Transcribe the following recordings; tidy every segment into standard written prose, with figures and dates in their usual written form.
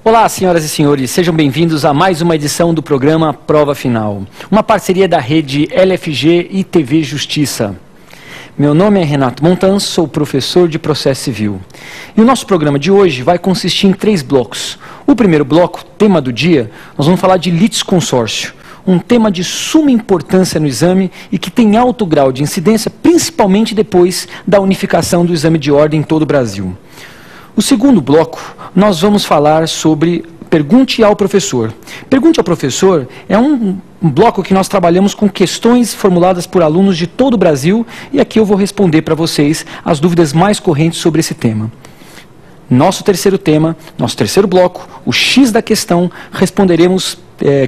Olá, senhoras e senhores, sejam bem-vindos a mais uma edição do programa Prova Final, uma parceria da rede LFG e TV Justiça. Meu nome é Renato Montan, sou professor de Processo Civil. E o nosso programa de hoje vai consistir em 3 blocos. O primeiro bloco, tema do dia, nós vamos falar de litisconsórcio, um tema de suma importância no exame e que tem alto grau de incidência, principalmente depois da unificação do exame de ordem em todo o Brasil. O segundo bloco, nós vamos falar sobre Pergunte ao Professor. Pergunte ao Professor é um bloco que nós trabalhamos com questões formuladas por alunos de todo o Brasil e aqui eu vou responder para vocês as dúvidas mais correntes sobre esse tema. Nosso terceiro tema, nosso terceiro bloco, o X da questão, responderemos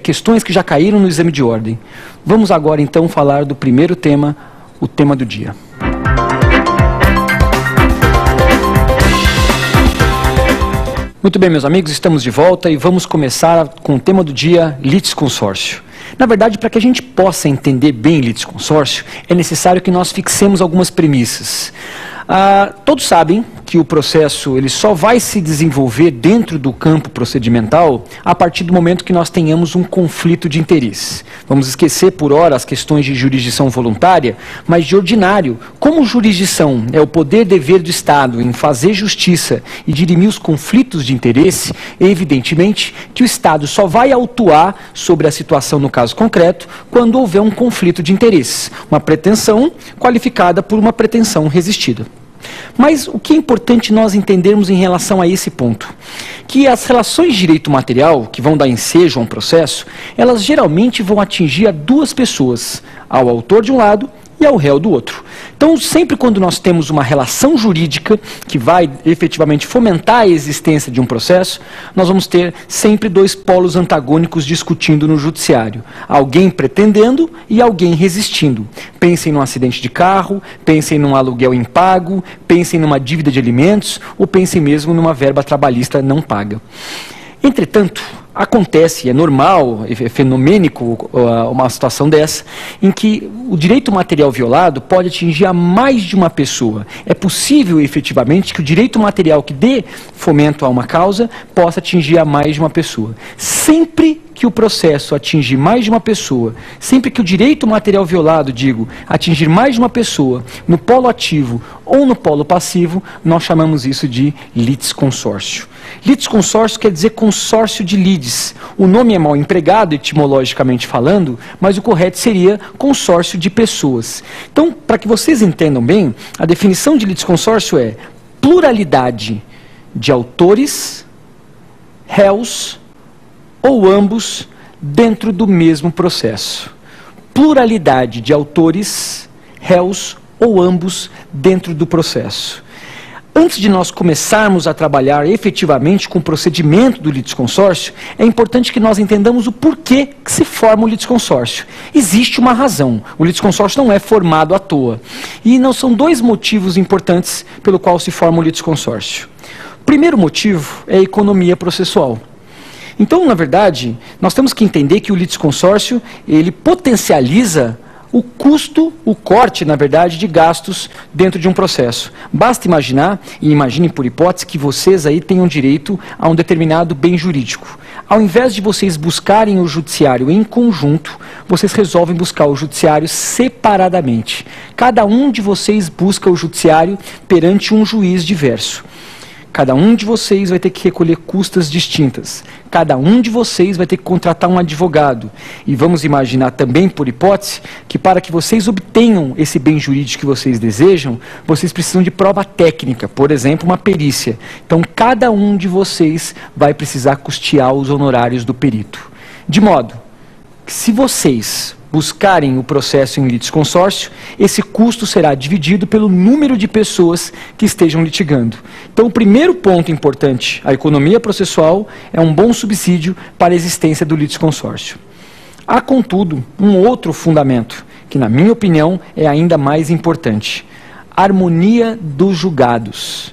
questões que já caíram no exame de ordem. Vamos agora então falar do primeiro tema, o tema do dia. Muito bem, meus amigos, estamos de volta e vamos começar com o tema do dia, litisconsórcio. Na verdade, para que a gente possa entender bem litisconsórcio, é necessário que nós fixemos algumas premissas. Todos sabem que o processo ele só vai se desenvolver dentro do campo procedimental a partir do momento que nós tenhamos um conflito de interesse. Vamos esquecer por hora as questões de jurisdição voluntária, mas de ordinário, como jurisdição é o poder-dever do Estado em fazer justiça e dirimir os conflitos de interesse, é evidentemente que o Estado só vai autuar sobre a situação no caso concreto quando houver um conflito de interesse, uma pretensão qualificada por uma pretensão resistida. Mas o que é importante nós entendermos em relação a esse ponto? Que as relações de direito material, que vão dar ensejo a um processo, elas geralmente vão atingir a 2 pessoas, ao autor de um lado e ao réu do outro. Então, sempre quando nós temos uma relação jurídica que vai efetivamente fomentar a existência de um processo, nós vamos ter sempre 2 polos antagônicos discutindo no judiciário. Alguém pretendendo e alguém resistindo. Pensem num acidente de carro, pensem num aluguel impago, pensem numa dívida de alimentos ou pensem mesmo numa verba trabalhista não paga. Entretanto, acontece, é normal, é fenomênico uma situação dessa, em que o direito material violado pode atingir a mais de uma pessoa. É possível, efetivamente, que o direito material que dê fomento a uma causa possa atingir a mais de uma pessoa. Sempre que o processo atingir mais de uma pessoa, sempre que o direito material violado, atingir mais de uma pessoa, no polo ativo ou no polo passivo, nós chamamos isso de litisconsórcio. Litisconsórcio quer dizer consórcio de lides. O nome é mal empregado, etimologicamente falando, mas o correto seria consórcio de pessoas. Então, para que vocês entendam bem, a definição de litisconsórcio é pluralidade de autores, réus ou ambos dentro do mesmo processo. Pluralidade de autores, réus ou ambos dentro do processo. Antes de nós começarmos a trabalhar efetivamente com o procedimento do litisconsórcio, é importante que nós entendamos o porquê que se forma o litisconsórcio. Existe uma razão. O litisconsórcio não é formado à toa. E não são 2 motivos importantes pelo qual se forma o litisconsórcio. O primeiro motivo é a economia processual. Então, na verdade, nós temos que entender que o litisconsórcio, ele potencializa o custo, o corte, na verdade, de gastos dentro de um processo. Basta imaginar, e imaginem por hipótese, que vocês aí tenham direito a um determinado bem jurídico. Ao invés de vocês buscarem o judiciário em conjunto, vocês resolvem buscar o judiciário separadamente. Cada um de vocês busca o judiciário perante um juiz diverso. Cada um de vocês vai ter que recolher custas distintas. Cada um de vocês vai ter que contratar um advogado. E vamos imaginar também, por hipótese, que para que vocês obtenham esse bem jurídico que vocês desejam, vocês precisam de prova técnica, por exemplo, uma perícia. Então, cada um de vocês vai precisar custear os honorários do perito. De modo que, se vocês, buscarem o processo em litisconsórcio, esse custo será dividido pelo número de pessoas que estejam litigando. Então, o primeiro ponto importante, a economia processual é um bom subsídio para a existência do litisconsórcio. Há, contudo, um outro fundamento, que, na minha opinião, é ainda mais importante. A harmonia dos julgados.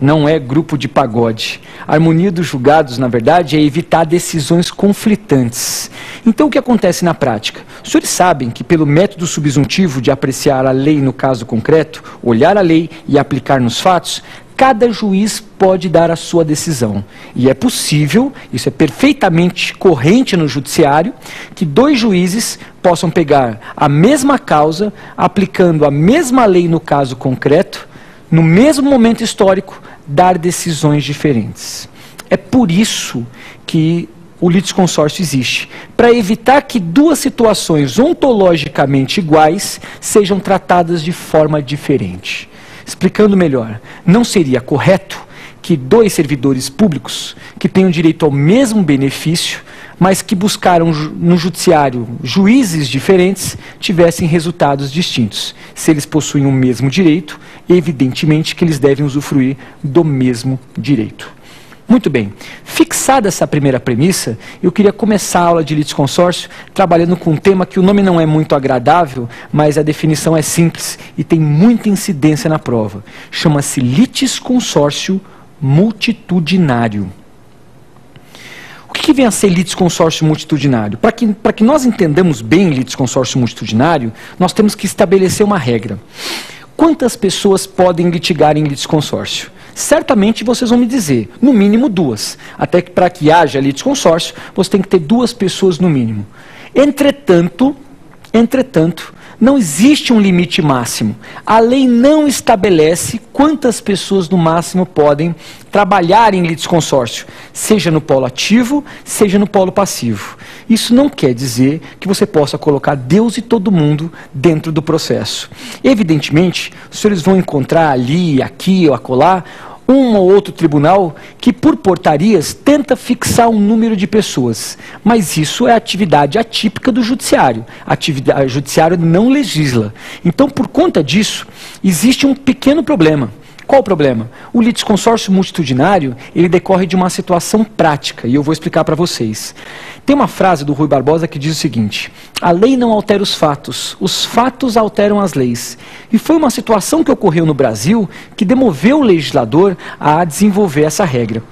Não é grupo de pagode. A harmonia dos julgados, na verdade, é evitar decisões conflitantes. Então, o que acontece na prática? Os senhores sabem que, pelo método subsuntivo de apreciar a lei no caso concreto, olhar a lei e aplicar nos fatos, cada juiz pode dar a sua decisão. E é possível, isso é perfeitamente corrente no judiciário, que dois juízes possam pegar a mesma causa, aplicando a mesma lei no caso concreto, no mesmo momento histórico, dar decisões diferentes. É por isso que o litisconsórcio existe, para evitar que duas situações ontologicamente iguais sejam tratadas de forma diferente. Explicando melhor, não seria correto que dois servidores públicos que tenham direito ao mesmo benefício, mas que buscaram no judiciário juízes diferentes, tivessem resultados distintos. Se eles possuem o mesmo direito, evidentemente que eles devem usufruir do mesmo direito. Muito bem, fixada essa primeira premissa, eu queria começar a aula de litisconsórcio trabalhando com um tema que o nome não é muito agradável, mas a definição é simples e tem muita incidência na prova. Chama-se litisconsórcio multitudinário. O que vem a ser litisconsórcio multitudinário? Para que nós entendamos bem litisconsórcio multitudinário, nós temos que estabelecer uma regra. Quantas pessoas podem litigar em litisconsórcio? Certamente vocês vão me dizer, no mínimo duas. Até que para que haja litisconsórcio, você tem que ter duas pessoas no mínimo. Entretanto, não existe um limite máximo. A lei não estabelece quantas pessoas no máximo podem trabalhar em litisconsórcio, seja no polo ativo, seja no polo passivo. Isso não quer dizer que você possa colocar Deus e todo mundo dentro do processo. Evidentemente, os senhores vão encontrar ali, aqui ou acolá, um ou outro tribunal que, por portarias, tenta fixar um número de pessoas. Mas isso é atividade atípica do judiciário. O judiciário não legisla. Então, por conta disso, existe um pequeno problema. Qual o problema? O litisconsórcio multitudinário, ele decorre de uma situação prática, e eu vou explicar para vocês. Tem uma frase do Rui Barbosa que diz o seguinte: a lei não altera os fatos alteram as leis. E foi uma situação que ocorreu no Brasil que demoveu o legislador a desenvolver essa regra.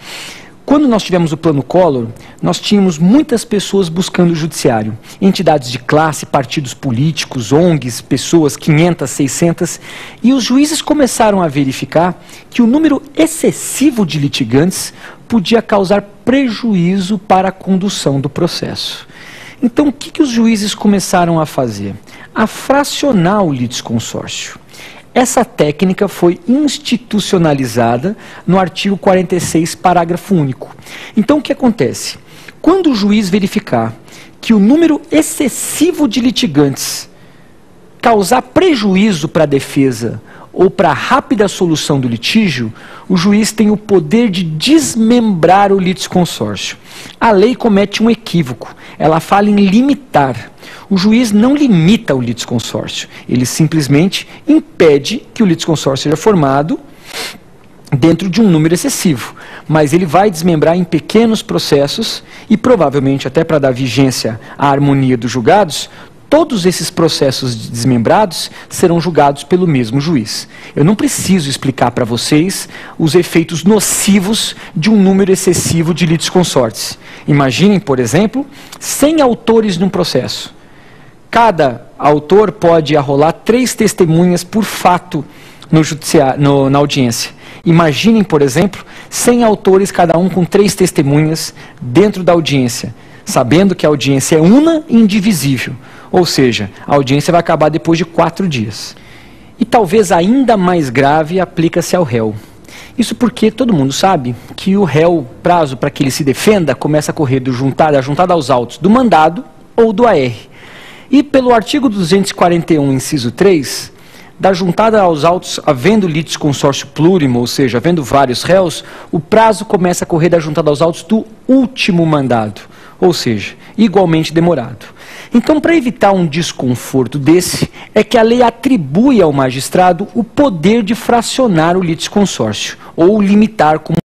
Quando nós tivemos o Plano Collor, nós tínhamos muitas pessoas buscando o judiciário. Entidades de classe, partidos políticos, ONGs, pessoas, 500, 600. E os juízes começaram a verificar que o número excessivo de litigantes podia causar prejuízo para a condução do processo. Então, o que os juízes começaram a fazer? A fracionar o litisconsórcio. Essa técnica foi institucionalizada no artigo 46, parágrafo único. Então, o que acontece? Quando o juiz verificar que o número excessivo de litigantes causar prejuízo para a defesa ou para a rápida solução do litígio, o juiz tem o poder de desmembrar o litisconsórcio. A lei comete um equívoco, ela fala em limitar. O juiz não limita o litisconsórcio, ele simplesmente impede que o litisconsórcio seja formado dentro de um número excessivo, mas ele vai desmembrar em pequenos processos e provavelmente até para dar vigência à harmonia dos julgados, todos esses processos desmembrados serão julgados pelo mesmo juiz. Eu não preciso explicar para vocês os efeitos nocivos de um número excessivo de litisconsórcios. Imaginem, por exemplo, 100 autores num processo. Cada autor pode arrolar 3 testemunhas por fato na audiência. Imaginem, por exemplo, 100 autores, cada um com 3 testemunhas dentro da audiência, sabendo que a audiência é una e indivisível. Ou seja, a audiência vai acabar depois de 4 dias. E talvez ainda mais grave aplica-se ao réu. Isso porque todo mundo sabe que o réu, prazo para que ele se defenda, começa a correr da juntada aos autos do mandado ou do AR. E pelo artigo 241, inciso 3, da juntada aos autos, havendo litisconsórcio plurimo, ou seja, havendo vários réus, o prazo começa a correr da juntada aos autos do último mandado. ou seja, igualmente demorado. Então, para evitar um desconforto desse, é que a lei atribui ao magistrado o poder de fracionar o litisconsórcio, ou limitar, como